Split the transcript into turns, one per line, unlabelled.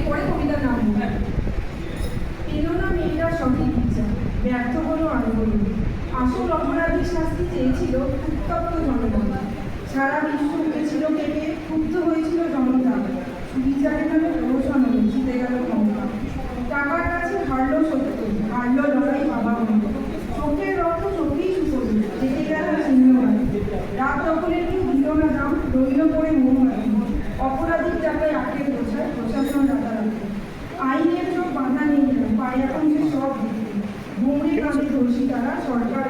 পরে কবিতার নাম পেল না মেয়েরা সঠিক বিচার, ব্যর্থ হলো আন্দোলন। আসল অপরাধী শাস্তি চেয়েছিল উত্তপ্ত জনগণ। সারা বিশ্ব উঠেছিল কেঁপে, ক্ষুব্ধ হয়েছিল জনতা। বিচারের নামে প্রহসন হলো, জিতে গেল ক্ষমতা। টাকার কাছে হারল সত্য, হারল লড়াই বাবা বন্ধ। চোখের রক্ত চোখেই শুকল, জেগে গেল চিহ্নবান। রাত দখলের কেউ দিল না দাম, রইল পড়ে মোহবাদী। অপরাধীর টাকায় আটকে বসায় প্রশাসন রাতারাতি। আইনের চোখ বাধা নেই, পায় এখন সে সব দিকে। ভূমির কাঁধে দোষী তারা, সরকার